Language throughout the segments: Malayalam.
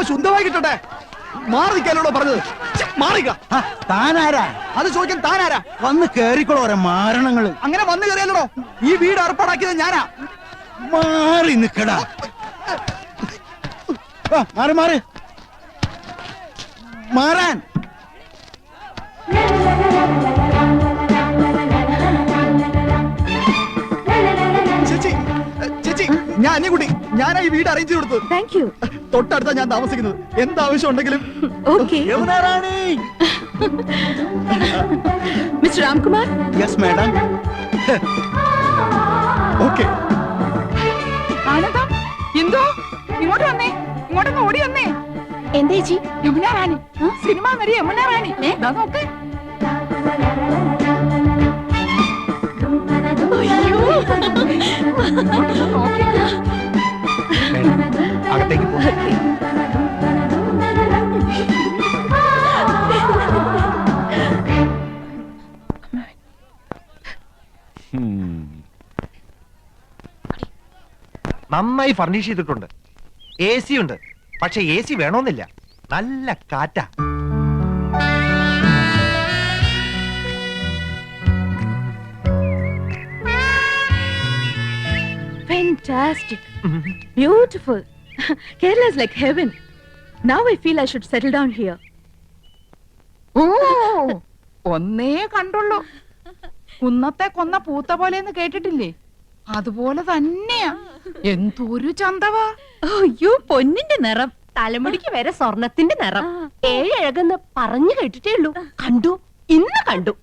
അല്പം ശുദ്ധമായി കിട്ടട്ടെ. മാറിക്കാനോടോ പറഞ്ഞത്? മാറിക്ക. താനാരാ? അത് ചോദിക്കാൻ താനാരാ? വന്ന് കേറിക്കോളോ ഓരോ മാരണങ്ങള്. അങ്ങനെ വന്നു കയറിയല്ലോ. ഈ വീട് ഏർപ്പാടാക്കിയത് ഞാനാ. മാറി നിക്കടാ. മാറി മാറി മാറാൻ. ചേച്ചി ചേച്ചി, ഞാൻ അനിയൻകുട്ടി. ഞാനാ ഈ വീട് അറേഞ്ച് ചെയ്ത് കൊടുത്തത്. Thank you. തൊട്ടടുത്താ ഞാൻ താമസിക്കുന്നത്. എന്താവശ്യം ഉണ്ടെങ്കിലും. Okay. Yamuna Rani. Mister Ramkumar. Yes madam. Okay. ആനന്ദം, എന്തോ ഇങ്ങോട്ട് വന്നേ, ഇങ്ങോട്ടൊന്ന് ഓടി വന്നേ. എന്താ ചേച്ചി? യമുന റാണി, സിനിമ നടി യമുന റാണി. നോക്ക്. അകത്തേക്ക് പോ. നന്നായി ഫർണിഷ് ചെയ്തിട്ടുണ്ട്. AC ഉണ്ട്. പക്ഷെ AC വേണമെന്നില്ല. നല്ല കാറ്റാ. Fantastic. Beautiful. Kerala is like heaven. Now I feel I should settle down here. ഓ, ഒന്നേ കണ്ടുള്ളൂ. കുന്നത്തെ കൊന്ന പൂത്ത പോലെന്ന് കേട്ടിട്ടില്ലേ? അതുപോലെ തന്നെയാ. എന്തൊരു ചന്തവാ. അയ്യോ, പൊന്നിന്റെ നിറം. തലമുടിക്ക് വരെ സ്വർണത്തിന്റെ നിറം. ഏഴഴകെന്ന് പറഞ്ഞു കേട്ടിട്ടേ ഉള്ളൂ. കണ്ടു, ഇന്ന് കണ്ടു.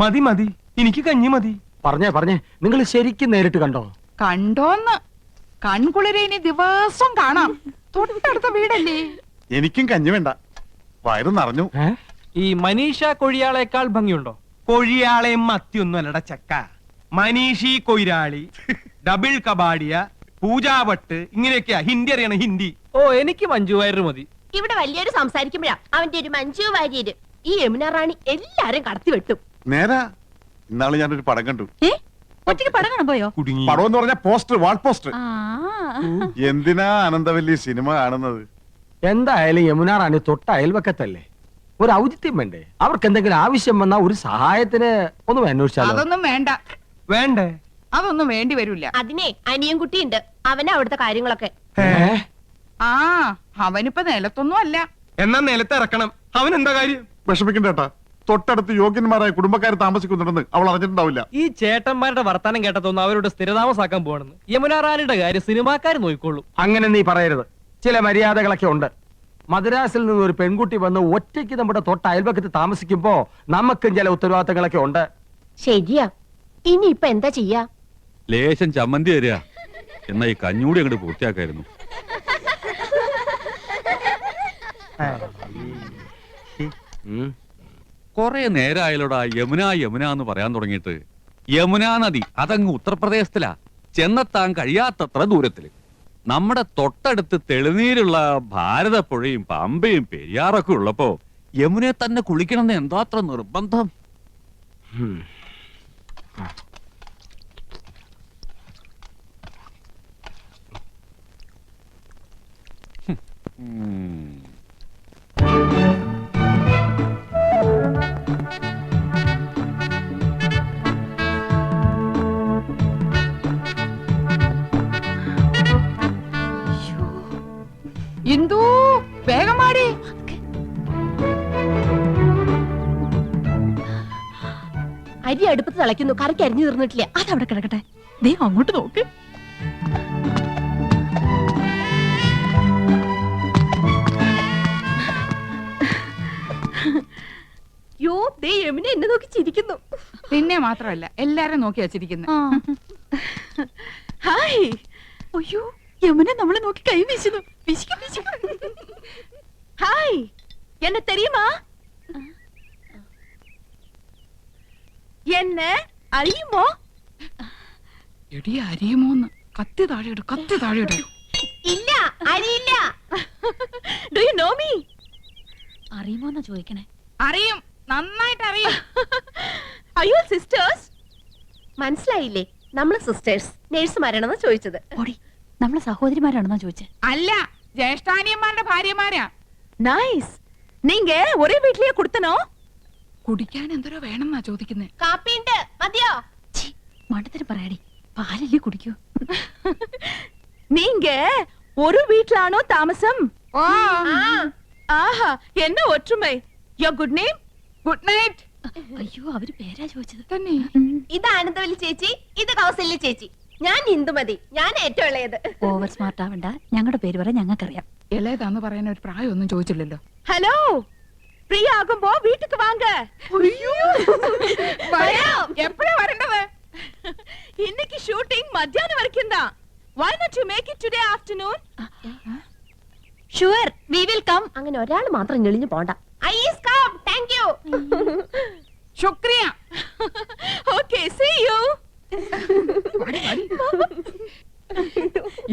മതി മതി, എനിക്ക് കഞ്ഞി മതി. പറഞ്ഞേ നിങ്ങൾ ശരിക്കും നേരിട്ട് കണ്ടോ? കണ്ടോന്ന്? കൺകുളിരെ ഇനി ദിവസം കാണാം. തൊട്ടടുത്ത വീടല്ലേ. എനിക്കും കഞ്ഞി വേണ്ട, വയറ് നിറഞ്ഞു. ഈ മനീഷ കൊഴിയാളേക്കാൾ ഭംഗിയുണ്ടോ? കൊഴിയാളെയും മത്തിയൊന്നും അല്ലട ചക്ക. മനീഷി കൊയിരാളി, ഡബിൾ കബാഡിയ, പൂജാവട്ട്, ഇങ്ങനെയൊക്കെയാ ഹിന്ദി അറിയണം. ഹിന്ദി. ഓ, എനിക്ക് മഞ്ജു വാര്യർ മതി. ഇവിടെ വലിയൊരു സംസാരിക്കുമ്പോഴാ അവന്റെ ഒരു മഞ്ജു വാര്യര്. ഈ യമുന റാണി എല്ലാരും കടത്തി വെട്ടും. നേരാ, ഇന്നാള് ഞാനൊരു പടം കണ്ടു. ഒറ്റയ്ക്ക് പടം കാണാൻ പോയോ? കുടുങ്ങി. പടം എന്ന് പറഞ്ഞ പോസ്റ്റർ, വാൾ പോസ്റ്റർ. എന്തിനാ അനന്തവല്ലി സിനിമ കാണുന്നത്? എന്തായാലും യമുന റാണി തൊട്ട അയൽവക്കത്തല്ലേ, ഒരു ഔചിത്യം വേണ്ടേ? അവർക്ക് എന്തെങ്കിലും ആവശ്യം വന്നാ ഒരു സഹായത്തിന് ഒന്നും അന്വേഷിച്ചാലോ? അതൊന്നും വേണ്ട. വേണ്ടേ? അതൊന്നും വേണ്ടി വരില്ല. അതിനെ അനിയൻകുട്ടിയുണ്ട്. അവനാ അവിടുത്തെ കാര്യങ്ങളൊക്കെ. ആ, അവനിപ്പോ നിലത്തൊന്നും അല്ല. എന്നാ നിലത്ത് ഇറക്കണം. അവൻ എന്താ കാര്യം? വിഷമിക്കണ്ടേട്ടാ, തൊട്ടടുത്ത് യോഗ്യന്മാരായ കുടുംബക്കാർ താമസിക്കുന്നുണ്ടെന്ന് അവൾ അറിഞ്ഞിട്ടുണ്ടാവില്ല. ഈ ചേട്ടന്മാരുടെ വർത്താനം കേട്ടതൊന്നും അവരോട് സ്ഥിരതാമസാക്കാൻ പോകണമെന്ന്. യമുന റാണിയുടെ കാര്യം സിനിമാക്കാർ നോക്കിക്കൊള്ളൂ. അങ്ങനെ നീ പറയരുത്. ചില മര്യാദകളൊക്കെ ഉണ്ട്. മദ്രാസിൽ നിന്ന് ഒരു പെൺകുട്ടി വന്ന് ഒറ്റയ്ക്ക് നമ്മുടെ തൊട്ട അയൽവക്കത്ത് താമസിക്കുമ്പോ നമുക്കും ചില ഉത്തരവാദിത്തങ്ങളൊക്കെ ഉണ്ട്. ശരിയാ. ഇനി ഇപ്പൊ എന്താ ചെയ്യാ? ലേശം ചമ്മന്തി തരിക. എന്നാ ഈ കഞ്ഞൂടി അങ്ങോട്ട് പൂർത്തിയാക്കായിരുന്നു. കൊറേ നേരമായാലോടാ യമുന യമുന എന്ന് പറയാൻ തുടങ്ങിയിട്ട്. യമുനാ നദി അതങ്ങ് ഉത്തർപ്രദേശത്തിലാ. ചെന്നെത്താൻ കഴിയാത്തത്ര ദൂരത്തില്. നമ്മുടെ തൊട്ടടുത്ത് തെളിനീരുള്ള ഭാരതപ്പുഴയും പമ്പയും പെരിയാറൊക്കെ ഉള്ളപ്പോ യമുനെ തന്നെ കുളിക്കണമെന്ന് എന്താത്ര നിർബന്ധം? ഇന്ദു, വേഗം മാടി. അരി അടുപ്പത്ത് തിളയ്ക്കുന്നു. കറിക്ക് അരിഞ്ഞു തീർന്നിട്ടില്ല. അതവിടെ കിടക്കട്ടെ. ദേ അങ്ങോട്ട് നോക്ക്. യോ, ദേ യമുന എന്നെ നോക്കി ചിരിക്കുന്നു. നിന്നെ മാത്രമല്ല, എല്ലാരും നോക്കി വച്ചിരിക്കുന്നു. ഹായ്. അയ്യോ, യമുന നമ്മളെ നോക്കി കൈ വീശുന്നു. ഹായ്, എന്നെ തെരിയുമാ? എന്നെ അറിയുമോ? എടി, അറിയുമോന്ന്? കത്തി താഴെയിട്, കത്തി താഴെയിട്. ഇല്ല, അറിയില്ല. Do you know me? അറിയുമോന്നാ ചോദിക്കണേ. അറിയും, നന്നായിട്ട് അറിയും. അയ്യോ, സിസ്റ്റേഴ്സ്. മനസ്സിലായില്ലേ? നമ്മള് സിസ്റ്റേഴ്സ് നേഴ്സുമാരാണെന്നാ ചോദിച്ചത്. നമ്മള് സഹോദരിമാരാണെന്നാ ചോദിച്ചത്. അല്ല, ജ്യേഷ്ഠാനിയന്മാരുടെ ഭാര്യമാരാ. നൈസ്. നീങ്ക ഒരേ വീട്ടിലേ കൊടുത്തനോ? കുടിക്കാൻ എന്തോരോ വേണമെന്നാ ചോദിക്കുന്നേ. കാപ്പിണ്ട് മതിയോ? മണ്ടത്തിന് പറയാടി, പാലല്ലേ കുടിക്കൂ. നീങ്ക ഒരു വീട്ടിലാണോ താമസം? ആഹാ, എന്ന ഒற்றுமை. യോ ഗുഡ് നെയിം? Good night. അയ്യോ, അവര് പേരാ ചോദിച്ചത്. തന്നെ ഇത് ആനന്ദവല്ലി ചേച്ചി, ഇത് കൗസല്യ ചേച്ചി. ഞാൻ ഇന്ദുമതി, ഞാൻ ഏറ്റവും ഇളയത്. ഓവർ സ്മാർട്ട് ആവണ്ട, ഞങ്ങളുടെ പേര് പറയാൻ ഞങ്ങൾക്കറിയാം. ഇളയതാന്ന് പറയാൻ ഒരു പ്രായമൊന്നും ചോദിച്ചില്ലല്ലോ. ഹലോ, ഫ്രീ ആകുമ്പോ വീട്ടിക്ക് വാങ്ക. എപ്പോഴാ വരേണ്ടത്? இன்னைக்கு ஷூட்டிங் மத்தியானம் வரைக்கும் தான். Why not you make it today afternoon? Sure, we will come. അങ്ങനെ ഒരാൾ മാത്രം ഞെളിഞ്ഞു പോണ്ട. I is come. Thank you. ശുക്രിയ. Okay, see you.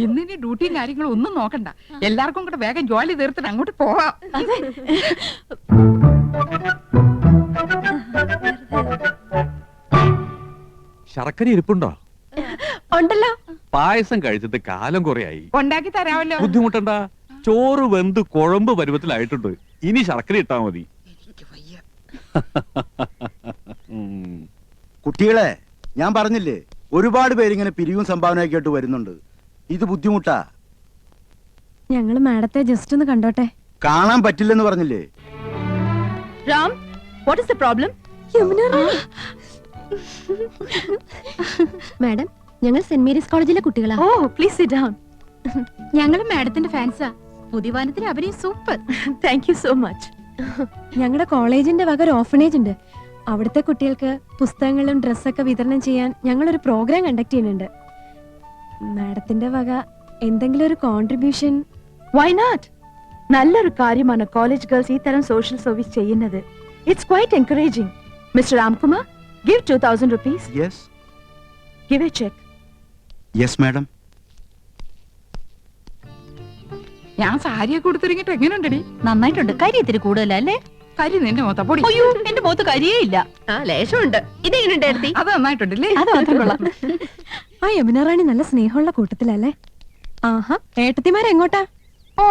ഇന്നിനി ഡ്യൂട്ടിയും കാര്യങ്ങളും ഒന്നും നോക്കണ്ട. എല്ലാവർക്കും കൂടെ വേഗം ജോലി തീർത്തിട്ട് അങ്ങോട്ട് പോവാം. ശർക്കര ഇരിപ്പുണ്ടോ? ഉണ്ടല്ലോ. പായസം കഴിച്ചിട്ട് കാലം കുറയായി. ഉണ്ടാക്കി തരാമല്ലോ. ബുദ്ധിമുട്ടണ്ട, ചോറ് വെന്ത് കുഴമ്പ് പരുവത്തിലായിട്ടുണ്ട്. ഇനി ശർക്കര ഇട്ടാ മതി. കുട്ടികളെ, ഞാൻ പറഞ്ഞില്ലേ, ഒരുപാട് പേരിങ്ങനെ പിരിവും സംഭാവനയൊക്കെ ആയിട്ട് വരുന്നുണ്ട്. ഇത് ബുദ്ധിമുട്ടാ. ഞങ്ങള് മാഡത്തെ ജസ്റ്റ് ഒന്ന് കണ്ടോട്ടെ. കാണാൻ പറ്റില്ലെന്ന് പറഞ്ഞില്ലേ? Ram, what is the problem? Madam, ഞങ്ങൾ സെന്റ് മേരീസ് കോളേജിലെ കുട്ടികളാ. Oh, please sit down. ഞങ്ങള് മാഡത്തിന്റെ ഫാൻസാ. പുതിയ വാനത്തിന് അഭിനയം super. Thank you so much. ഞങ്ങളുടെ കോളേജിന്റെ വക ഒരു ഓർഫനേജ് ഉണ്ട്. അവിടുത്തെ കുട്ടികൾക്ക് പുസ്തകങ്ങളും ഡ്രസ്സൊക്കെ വിതരണം ചെയ്യാൻ ഞങ്ങളൊരു പ്രോഗ്രാം കണ്ടക്ട് ചെയ്യുന്നുണ്ട്. മാഡത്തിന്റെ വക എന്തെങ്കിലും ഒരു കോൺട്രിബ്യൂഷൻ? Why not? നല്ലൊരു കാര്യമാണ് കോളേജ് ഗേൾസ് ഈ തരം സോഷ്യൽ സർവീസ് ചെയ്യുന്നത്. It's quite encouraging. Mr. Ramkumar, give 2000 rupees. Yes, Give a check. Yes madam. ഞാൻ സാരിയൊക്കെ കൊടുത്തിറങ്ങിട്ട് എങ്ങനെയുണ്ടടി? നന്നായിട്ടുണ്ട്. കാര്യത്തിരി കൂടുതലല്ലേ? കരി നിന്റെ മൊത്ത പൊടി. അയ്യോ, എന്റെ മുഖത്ത് കരിയേ ഇല്ല. ആ, ലേശമുണ്ട്. ഇതെങ്ങനെയുണ്ട് ഏടത്തി? അത് നന്നായിട്ടുണ്ടല്ലേ? അത് മാത്രം കൊള്ളാം. ആ യമുന റാണി നല്ല സ്നേഹമുള്ള കൂട്ടത്തിലല്ലേ? ആഹാ, ഏട്ടത്തിമാരെങ്ങോട്ടാ? ഓ,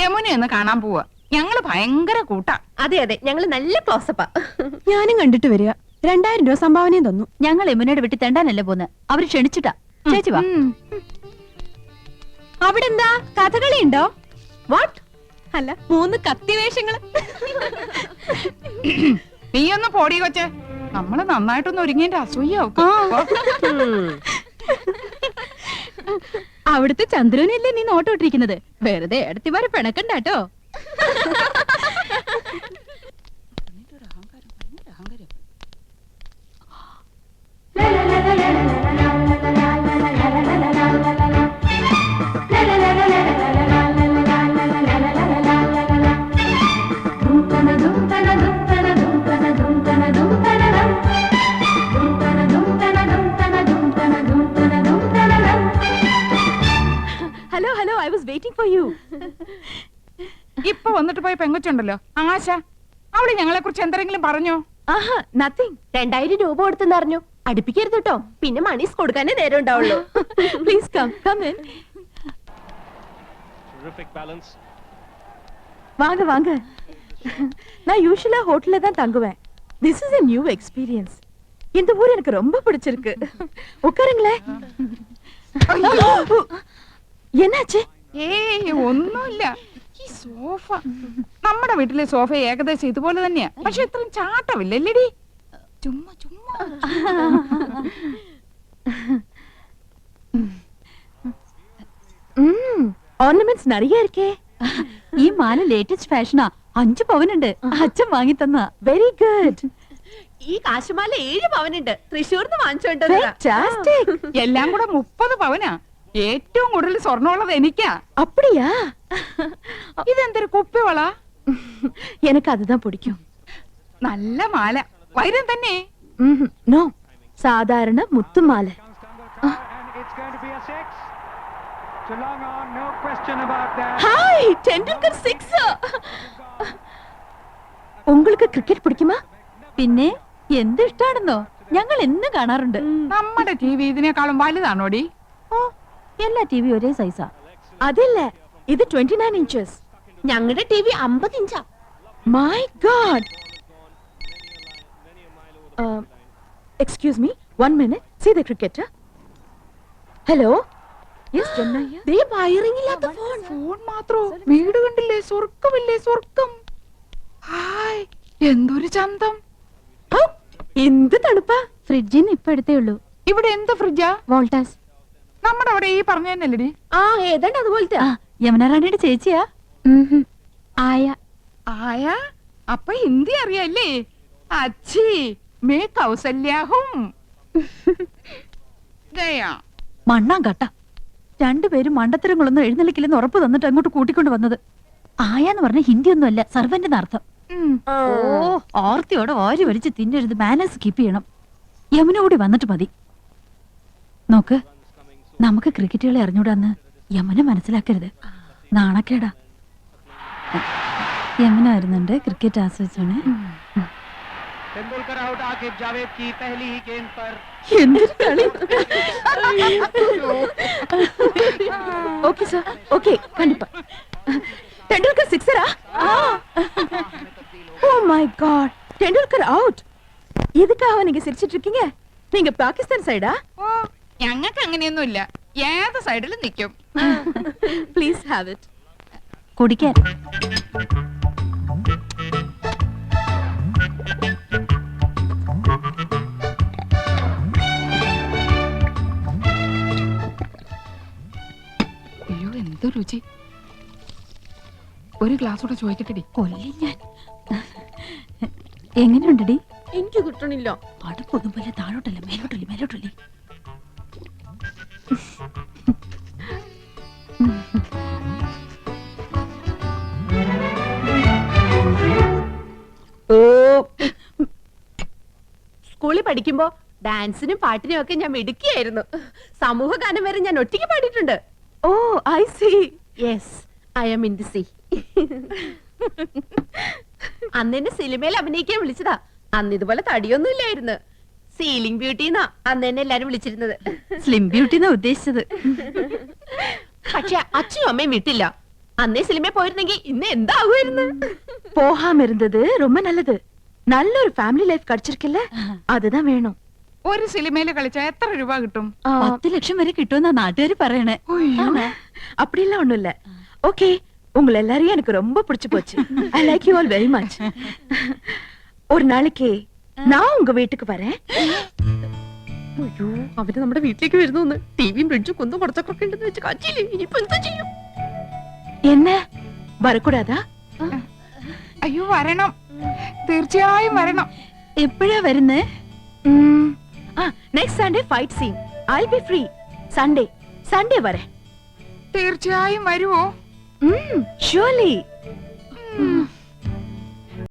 യമുന ഒന്ന് കാണാൻ പോവാ. ഞങ്ങള് ഭയങ്കര കൂട്ടാ. അതെ അതെ, ഞങ്ങള് നല്ല ക്ലോസപ്പാ. ഞാനും കണ്ടിട്ട് വരിക. 2000 രൂപ സംഭാവനയും തന്നു. ഞങ്ങൾ യമുനയുടെ വീട്ടിൽ തെണ്ടാനല്ലേ പോന്ന്. അവര് ക്ഷണിച്ചിട്ടാ. ചേച്ചി വാ. അവിടെ എന്താ കഥകളി ഉണ്ടോ? വാട്ട്? അല്ല, 3 കത്തിവേഷങ്ങള്. നീ ഒന്ന് പോടി കൊച്ചെ. നമ്മള് നന്നായിട്ടൊന്ന് ഒരുങ്ങിന്റെ അസൂയാവും. അവിടുത്തെ ചന്ദ്രനല്ലേ നീ നോട്ടോട്ടിരിക്കുന്നത്? വെറുതെ എടുത്തിമാരെ പിണക്കണ്ടാട്ടോ. Hello hello, I was waiting for you. ഇപ്പൊ വന്നിട്ട് പോയ പെങ്കൊച്ചുണ്ടല്ലോ ആശ, അവള് ഞങ്ങളെ കുറിച്ച് എന്തെങ്കിലും പറഞ്ഞോ? ആഹാ, നത്തിങ്. 2000 രൂപ കൊടുത്തെന്ന് അറിഞ്ഞു. അടുപ്പിക്കരുത് കേട്ടോ, പിന്നെ മണീസ് കൊടുക്കാനേ നേരം ഉണ്ടാവുള്ളൂ. Please come come in. வாங்க வாங்க. நான் யூசுவலா ஹோட்டல்ல தான் தங்குவேன். This is a new experience. இந்த ஊர் எனக்கு ரொம்ப பிடிச்சிருக்கு. உட்காருங்களேன். என்னாச்சு? ഏയ് ഒന്നുമില്ല. ഈ സോഫ, നമ്മുടെ വീട്ടിലെ സോഫ ഏകദേശം ഇതുപോലെ തന്നെയാ. പക്ഷെ ഇത്രയും ചാട്ടമില്ലല്ലേടി? ചുമ്മാ ചുമ്മാ. ഓർണമെന്റ്സ് நிறைய இருக்கே. ഈ മാല ലേറ്റസ്റ്റ് ഫാഷനാ. 5 പവനുണ്ട്. അച്ഛൻ വാങ്ങി തന്ന. Very good. ഈ കാശുമാല 7 പവനുണ്ട്. തൃശ്ശൂർന്ന് വാങ്ങിച്ചോണ്ടത്. എല്ലാം കൂടെ 30 പവനാ. ഏറ്റവും കൂടുതൽ സ്വർണ്ണമുള്ളത് എനിക്കാ. அப்படியா? ഇതെന്തൊരു കുപ്പിവള? எனக்கு அதுதான் பிடிக்கும். നല്ല മാല. വൈരം തന്നെ? നോ, സാധാരണ മുത്തുമാല. ஹாய், டெண்டுல்கர் 6. உங்களுக்கு ക്രിക്കറ്റ് പിടിക്കുമാ? പിന്നെ എന്ത് ഇഷ്ടാണെന്നോ, ഞങ്ങൾ എന്നും കാണാറുണ്ട്. നമ്മുടെ ടി വി ഇതിനേക്കാളും വലുതാണോടി? ഓ, എല്ലാ ടിവി ഒരേ സൈസാ. അതില്ല, ഇത് 29 inches. ഞങ്ങളുടെ ടി വി 50 ഇഞ്ചാ. My God. Excuse me, 1 minute. See the cricketer. Hello. Yes, Janna here. They wiring ഇല്ലാത്ത ഫോൺ. ഫോൺ മാത്രോ? വീട് കണ്ടില്ലേ? സ്വർഗമില്ലേ സ്വർഗം. ഹായ്, എന്തൊരു ചന്തം. ഔ, എന്ത് തണുപ്പാ. ഫ്രിഡ്ജിന്ന് ഇപ്പൊ എടുത്തേ ഉള്ളൂ. ഇവിടെ എന്ത് ഫ്രിഡ്ജാ? വോൾട്ടാസ്. നമ്മുടെ അവിടെ ഈ പറഞ്ഞ തന്നെയല്ലേടി? ആ ഏതാണ്ട് അതുപോലത്തെ. യമുന റാണിയുടെ ചേച്ചിയാ? ആയ. ആയ, അപ്പൊ ഹിന്ദി അറിയാല്ലേ? അച്ഛി മേ കൗസല്യാഹും. ഗയാ. മണ്ണാൻ കട്ട. രണ്ടുപേരും മണ്ടത്തരങ്ങളൊന്നും എഴുന്നള്ളിക്കില്ലെന്ന് ഉറപ്പ് തന്നിട്ട് അങ്ങോട്ട് കൂട്ടിക്കൊണ്ട് വന്നത്. ആയാന്ന് പറഞ്ഞ ഹിന്ദി ഒന്നും അല്ല, സർവന്റ് അർത്ഥം. ഓ, ഓർത്തിയോടെ ഓരി വലിച്ച് തിന്നരുത്. മാനേഴ്സ് കീപ്പ് ചെയ്യണം. യമുന കൂടി വന്നിട്ട് മതി. നോക്ക്, നമുക്ക് ക്രിക്കറ്റുകളെ അറിഞ്ഞൂടാന്ന് യമുന മനസ്സിലാക്കരുത്. നാണക്കേടാ. യമുന വരുന്നുണ്ട്, ക്രിക്കറ്റ് ആസ്വദിച്ചോണേ. എന്തൊരു കളി. ஓகே சார், ஓகே, கண்டிப்பா. தெண்டுல்கர் சிக்ஸரா? Oh my God, Tendulkar out. எதுக்காக நீங்க சிரிச்சிட்டு இருக்கீங்க? நீங்க பாகிஸ்தான் சைடா? ഓ, ഞങ്ങൾക്ക് അങ്ങനെയൊന്നുമില്ല. ഏത് സൈഡിലും നിൽക്കും. Please have it. കുടിക്കാൻ. അയ്യോ, എന്ത് രുചി. ഒരു ഗ്ലാസ് കൂടെ ചോദിക്കട്ടെടി. കൊല്ലി ഞാൻ. എങ്ങനെയുണ്ടടി? എനിക്ക് കിട്ടണില്ല. അടുപ്പൊന്നും പോലെ താഴോട്ടല്ല, മേലോട്ടല്ലേ, മേലോട്ടല്ലേ. സ്കൂളിൽ പഠിക്കുമ്പോ ഡാൻസിനും പാട്ടിനും ഒക്കെ ഞാൻ മിടുക്കിയായിരുന്നു. സമൂഹ ഗാനം വരെ ഞാൻ ഒറ്റയ്ക്ക് പാടിയിട്ടുണ്ട്. Oh, I see. Yes, I am in the sea. അന്ന് എന്നെ സിനിമയിൽ അഭിനയിക്കാൻ വിളിച്ചതാ. അന്ന് ഇതുപോലെ തടിയൊന്നും ഇല്ലായിരുന്നു. സീലിംഗ് ബ്യൂട്ടിന്നാ അന്ന് എന്നെ എല്ലാരും വിളിച്ചിരുന്നത്. സ്ലിം ബ്യൂട്ടി എന്നാ ഉദ്ദേശിച്ചത്. പക്ഷെ അച്ഛനും അമ്മയും വിട്ടില്ല. അന്നേ സിനിമയിൽ പോയിരുന്നെങ്കിൽ ഇന്ന് എന്താകുമായിരുന്നു. போகாம இருந்தது ரொம்ப நல்லது. நல்ல ஒரு ஃபேமிலி லைஃப் கிடைச்சிருக்குல்ல, அதுதான் வேணும். ഒരു സിനിമയിൽ കളിച്ചാ എത്ര രൂപ കിട്ടും? 10 லட்சம் வரை கிட்டும்னா நாட்டுகாரு പറയണേ. അയ്യോ, அப்படிலாம் ஒண்ணும் இல்ல. ஓகே, உங்களை எல்லாரையும் எனக்கு ரொம்ப பிடிச்சு போச்சு. I like you all very much. ஒரு நாளைக்கு நான் உங்க வீட்டுக்கு வரேன். അയ്യോ, അവര് നമ്മുടെ വീട്ടിലേക്ക് വരുന്നു. ടിവിയും ഫ്രിഡ്ജും കുന്നും കുറച്ചൊക്കെ ഉണ്ടെന്ന് വെച്ച് കാച്ചില്ലേ. ഇനിയിപ്പോ എന്താ ചെയ്യും? என்ன வரக்கூடாதா? അയ്യോ, വരണം, തീർച്ചയായും വരണം. എപ്പോഴാ വരുന്നേ? Next Sunday fight scene. I will be free. Sunday വരെ. തീർച്ചയായും വരുവോ? ഷുവർലി.